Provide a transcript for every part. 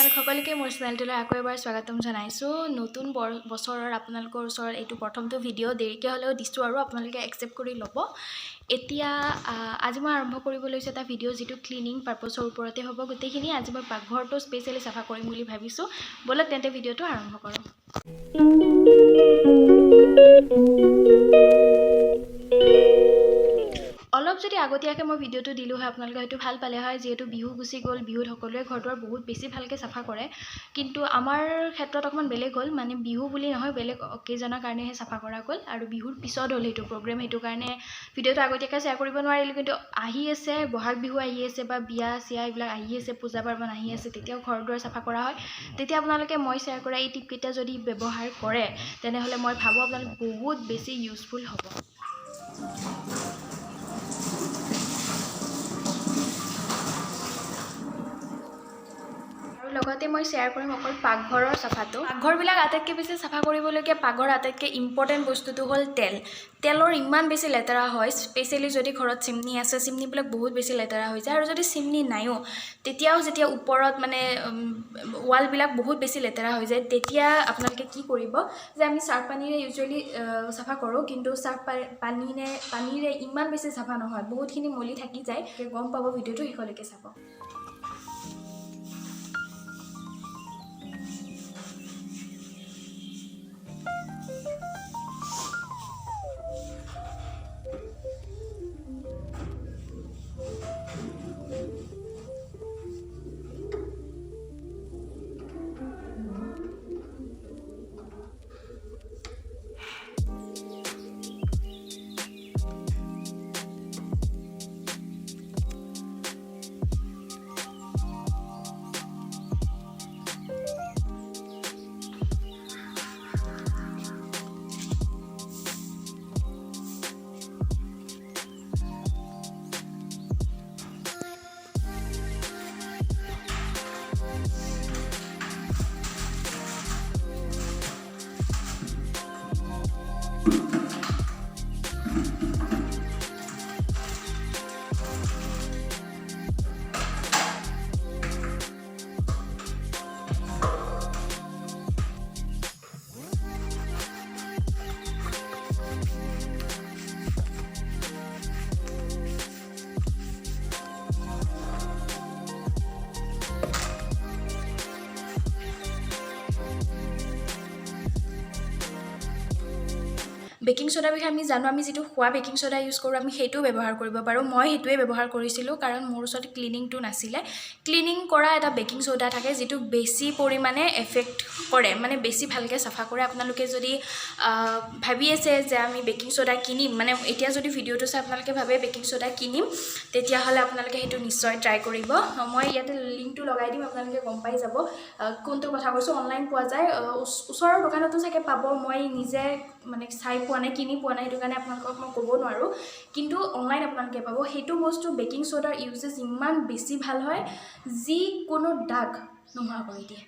আপোনালোক সকলোকে মোৰ চেনেলটোলৈ আকৌ এবাৰ স্বাগতম জনাইছোঁ। নতুন বছৰৰ আপোনালোকৰ ওচৰত এইটো প্ৰথমটো ভিডিঅ' দেৰিকৈ হ'লেও দিছোঁ আৰু আপোনালোকে একচেপ্ট কৰি ল'ব। এতিয়া আজি মই আৰম্ভ কৰিব লৈছোঁ এটা ভিডিঅ' যিটো ক্লিনিং পাৰপছৰ ওপৰতে হ'ব গোটেইখিনি। আজি মই পাকঘৰটো স্পেচিয়েলি চাফা কৰিম বুলি ভাবিছোঁ। ব'লক তেন্তে ভিডিঅ'টো আৰম্ভ কৰোঁ। অলপ যদি আগতীয়াকৈ মই ভিডিঅ'টো দিলোঁ হয় আপোনালোকে হয়তো ভাল পালে হয়, যিহেতু বিহু গুচি গ'ল। বিহুত সকলোৱে ঘৰটোৰ বহুত বেছি ভালকৈ চাফা কৰে, কিন্তু আমাৰ ক্ষেত্ৰত অকণমান বেলেগ হ'ল। মানে বিহু বুলি নহয়, বেলেগ অকেজনৰ কাৰণেহে চাফা কৰা গ'ল আৰু বিহুৰ পিছত হ'ল সেইটো প্ৰগ্ৰেম। সেইটো কাৰণে ভিডিঅ'টো আগতীয়াকৈ শ্বেয়াৰ কৰিব নোৱাৰিলোঁ, কিন্তু আহি আছে বহাগ বিহু আহি আছে বা বিয়া চিয়া এইবিলাক আহি আছে, পূজা পাৰ্বণ আহি আছে, তেতিয়াও ঘৰ দুৱাৰ চাফা কৰা হয়। তেতিয়া আপোনালোকে মই শ্বেয়াৰ কৰা এই টিপকেইটা যদি ব্যৱহাৰ কৰে তেনেহ'লে মই ভাবোঁ আপোনালোক বহুত বেছি ইউজফুল হ'ব। লগতে মই শ্বেয়াৰ কৰিম অকল পাকঘৰৰ চাফাটো। পাকঘৰবিলাক আটাইতকৈ বেছি চাফা কৰিবলগীয়া পাকঘৰৰ আটাইতকৈ ইম্পৰ্টেণ্ট বস্তুটো হ'ল তেলৰ ইমান বেছি লেতেৰা হয়। স্পেচিয়েলি যদি ঘৰত চিমনি আছে, চিমনিবিলাক বহুত বেছি লেতেৰা হৈ যায়। আৰু যদি চিমনি নাইও তেতিয়াও যেতিয়া ওপৰত মানে ৱালবিলাক বহুত বেছি লেতেৰা হৈ যায়, তেতিয়া আপোনালোকে কি কৰিব যে আমি চাৰ্ফ পানীৰে ইউজুৱেলি চাফা কৰোঁ, কিন্তু চাৰ্ফ পানীৰে ইমান বেছি চাফা নহয়, বহুতখিনি মলি থাকি যায়। গম পাব ভিডিঅ'টো শেষলৈকে চাব। বেকিং চ'ডাৰ বিষয়ে আমি জানো, আমি যিটো খোৱা বেকিং চ'ডা ইউজ কৰোঁ আমি সেইটোও ব্যৱহাৰ কৰিব পাৰোঁ। মই সেইটোৱে ব্যৱহাৰ কৰিছিলোঁ কাৰণ মোৰ ওচৰত ক্লিনিংটো নাছিলে। ক্লিনিং কৰা এটা বেকিং চ'ডা থাকে যিটো বেছি পৰিমাণে এফেক্ট কৰে, মানে বেছি ভালকৈ চাফা কৰে। আপোনালোকে যদি ভাবি আছে যে আমি বেকিং চ'ডা কিনিম, মানে এতিয়া যদি ভিডিঅ'টো চাই আপোনালোকে ভাবে বেকিং চ'ডা কিনিম, তেতিয়াহ'লে আপোনালোকে সেইটো নিশ্চয় ট্ৰাই কৰিব। মই ইয়াতে লিংকটো লগাই দিম, আপোনালোকে গম পাই যাব কোনটো কথা কৈছোঁ। অনলাইন পোৱা যায়, ওচৰৰ দোকানতো চাগে পাব। মই নিজে মানে চাই পোৱা নাই, কিনি পোৱা নাই, সেইটো কাৰণে আপোনালোকক মই ক'ব নোৱাৰোঁ, কিন্তু অনলাইন আপোনালোকে পাব। সেইটো বস্তু বেকিং চ'ডাৰ ইউজেছ ইমান বেছি ভাল হয়, যিকোনো দাগ নোহোৱা কৰি দিয়ে।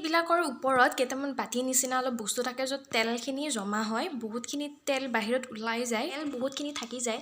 বিলাকৰ ওপৰত কেইটামান বাতি নিচিনা অলপ বস্তু থাকে, য'ত তেলখিনি জমা হয়। বহুতখিনি তেল বাহিৰত ওলাই যায়, তেল বহুতখিনি থাকি যায়।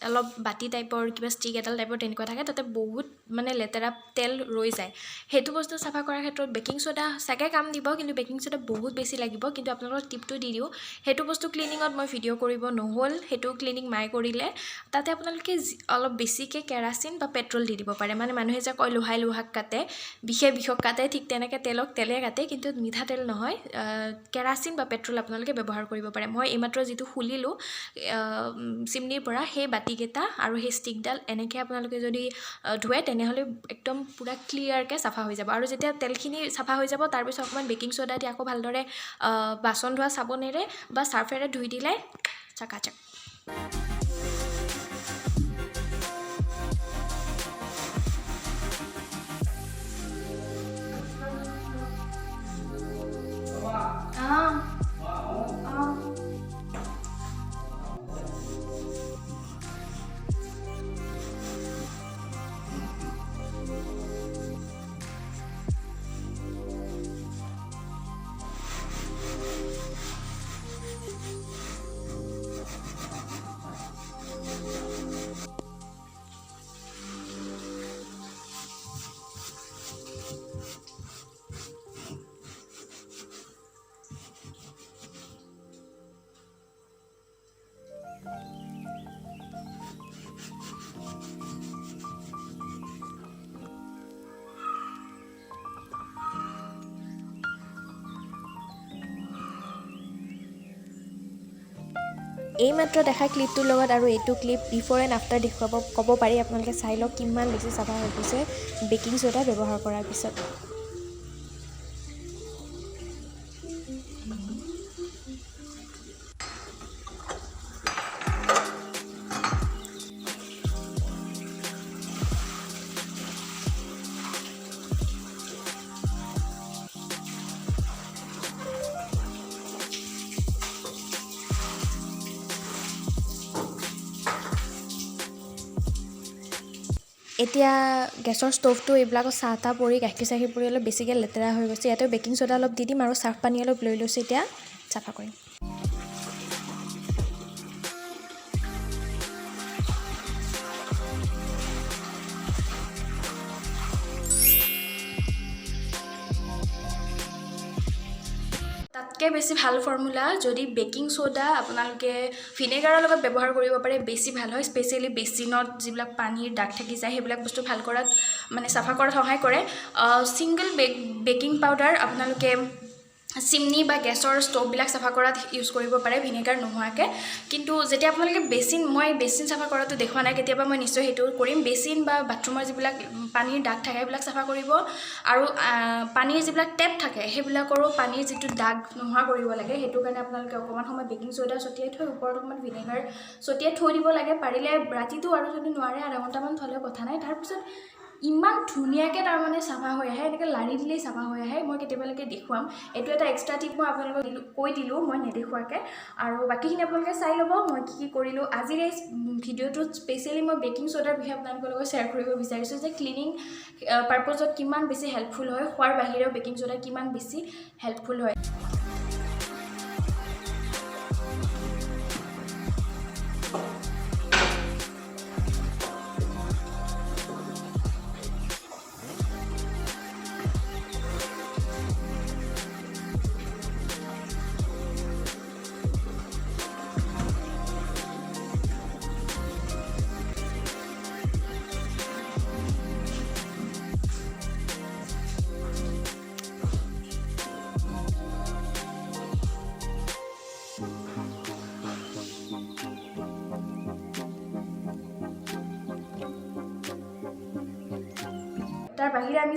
অলপ বাতি টাইপৰ কিবা ষ্টিক এডাল টাইপৰ তেনেকুৱা থাকে, তাতে বহুত মানে লেতেৰা তেল ৰৈ যায়। সেইটো বস্তু চাফা কৰাৰ ক্ষেত্ৰত বেকিং ছ'ডা চাগে কাম দিব, কিন্তু বেকিং ছ'ডা বহুত বেছি লাগিব। কিন্তু আপোনালোকক টিপটো দি দিওঁ, সেইটো বস্তু ক্লিনিঙত মই ভিডিঅ' কৰিব নহ'ল, সেইটো ক্লিনিং মায়ে কৰিলে। তাতে আপোনালোকে অলপ বেছিকৈ কেৰাচিন বা পেট্ৰল দি দিব পাৰে। মানে মানুহে যে কয় লোহাই লোহাক কাটে, বিষে বিষক কাটে, ঠিক তেনেকৈ তেলক তেলে কাটে, কিন্তু মিঠাতেল নহয়। কেৰাচিন বা পেট্ৰল আপোনালোকে ব্যৱহাৰ কৰিব পাৰে। মই এইমাত্ৰ যিটো খুলিলোঁ চিমনিৰ পৰা, সেই বাতিকেইটা আৰু সেই ষ্টিকডাল এনেকৈ আপোনালোকে যদি ধুৱে, তেনেহ'লে একদম পূৰা ক্লিয়াৰকৈ চাফা হৈ যাব। আৰু যেতিয়া তেলখিনি চাফা হৈ যাব, তাৰপিছত অকণমান বেকিং ছ'ডা দি আকৌ ভালদৰে বাচন ধোৱা চাবোনেৰে বা চাৰ্ফেৰে ধুই দিলে চাকাচাক। এইমাত্ৰ দেখা ক্লিপটোৰ লগত আৰু এইটো ক্লিপ বিফ'ৰ এণ্ড আফটাৰ দেখুৱাব ক'ব পাৰি। আপোনালোকে চাই লওক কিমান বেছি চাফা হৈ গৈছে বেকিং ছ'ডা ব্যৱহাৰ কৰাৰ পিছত। এতিয়া গেছৰ ষ্ট'ভটো এইবিলাকত চাহ তাহ পৰি গাখীৰ চাখীৰ পৰি অলপ বেছিকৈ লেতেৰা হৈ গৈছে। ইয়াতে বেকিং ছ'ডা অলপ দি দিম আৰু চাৰ্ফ পানী অলপ লৈ লৈছোঁ, এতিয়া চাফা কৰিম। তাতকৈ বেছি ভাল ফৰ্মুলা যদি বেকিং ছ'ডা আপোনালোকে ভিনেগাৰৰ লগত ব্যৱহাৰ কৰিব পাৰে, বেছি ভাল হয়। স্পেচিয়েলি বেচিনত যিবিলাক পানীৰ দাগ থাকি যায়, সেইবিলাক বস্তু ভাল কৰাত মানে চাফা কৰাত সহায় কৰে। ছিংগল বেকিং পাউডাৰ আপোনালোকে চিমনি বা গেছৰ ষ্ট'ভবিলাক চাফা কৰাত ইউজ কৰিব পাৰে ভিনেগাৰ নোহোৱাকৈ। কিন্তু যেতিয়া আপোনালোকে মই বেচিন চাফা কৰাটো দেখুওৱা নাই, কেতিয়াবা মই নিশ্চয় সেইটো কৰিম। বেচিন বা বাথৰুমৰ যিবিলাক পানীৰ দাগ থাকে সেইবিলাক চাফা কৰিব, আৰু পানীৰ যিবিলাক টেপ থাকে সেইবিলাকৰো পানীৰ যিটো দাগ নোহোৱা কৰিব লাগে। সেইটো কাৰণে আপোনালোকে অকণমান সময় বেকিং ছ'ডা ছটিয়াই থৈ ওপৰত অকণমান ভিনেগাৰ ছটিয়াই থৈ দিব লাগে। পাৰিলে ৰাতিটো, আৰু যদি নোৱাৰে আধা ঘণ্টামান থ'লেও কথা নাই। তাৰপিছত ইমান ধুনীয়াকৈ তাৰমানে চাফা হৈ আহে, এনেকৈ লাৰি দিলেই চাফা হৈ আহে। মই কেতিয়াবালৈকে দেখুৱাম, এইটো এটা এক্সট্ৰা টিপ মই আপোনালোকক কৈ দিলোঁ মই নেদেখুৱাকৈ। আৰু বাকীখিনি আপোনালোকে চাই ল'ব মই কি কৰিলোঁ। আজিৰ এই ভিডিঅ'টোত স্পেচিয়েলি মই বেকিং ছ'ডাৰ বিষয়ে আপোনালোকৰ লগত শ্বেয়াৰ কৰিব বিচাৰিছোঁ যে ক্লিনিং পাৰ্পজত কিমান বেছি হেল্পফুল হয়, খোৱাৰ বাহিৰেও বেকিং ছ'ডা কিমান বেছি হেল্পফুল হয়। তাৰ বাহিৰে আমি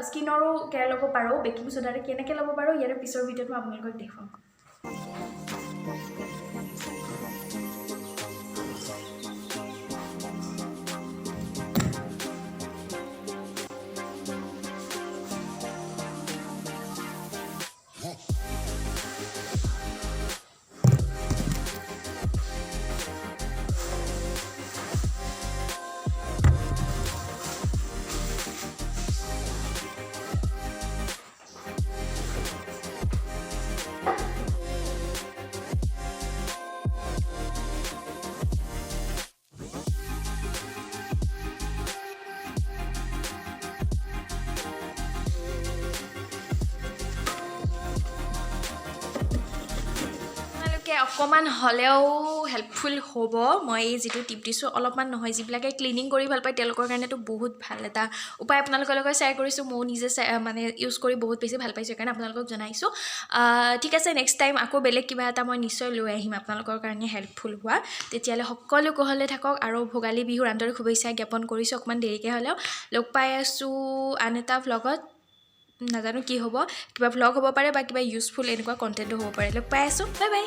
স্কিনৰো কেয়াৰ ল'ব পাৰোঁ বেকিং ছ'ডাৰে। কেনেকৈ ল'ব পাৰোঁ ইয়াৰ পিছৰ ভিডিঅ'টো মই আপোনালোকক দেখুৱাম। আপোনালোকে অকণমান হ'লেও হেল্পফুল হ'ব মই এই যিটো টিপ দিছোঁ অলপমান নহয় যিবিলাকে ক্লিনিং কৰি ভাল পায় তেওঁলোকৰ কাৰণেতো বহুত ভাল এটা উপায় আপোনালোকৰ লগত শ্বেয়াৰ কৰিছোঁ ময়ো নিজে মানে ইউজ কৰি বহুত বেছি ভাল পাইছোঁ সেইকাৰণে আপোনালোকক জনাইছোঁ ঠিক আছে নেক্সট টাইম আকৌ বেলেগ কিবা এটা মই নিশ্চয় লৈ আহিম আপোনালোকৰ কাৰণে হেল্পফুল হোৱা তেতিয়াহ'লে সকলো কুশলে থাকক আৰু ভোগালী বিহুৰ আন্তৰিক শুভেচ্ছা জ্ঞাপন কৰিছোঁ অকণমান দেৰিকৈ হ'লেও লগ পাই আছোঁ আন এটা ভ্লগত নাজানো কি হ'ব কিবা ভ্লগ হ'ব পাৰে বা কিবা ইউজফুল এনেকুৱা কণ্টেণ্টো হ'ব পাৰে লগ পাই আছোঁ বাই বাই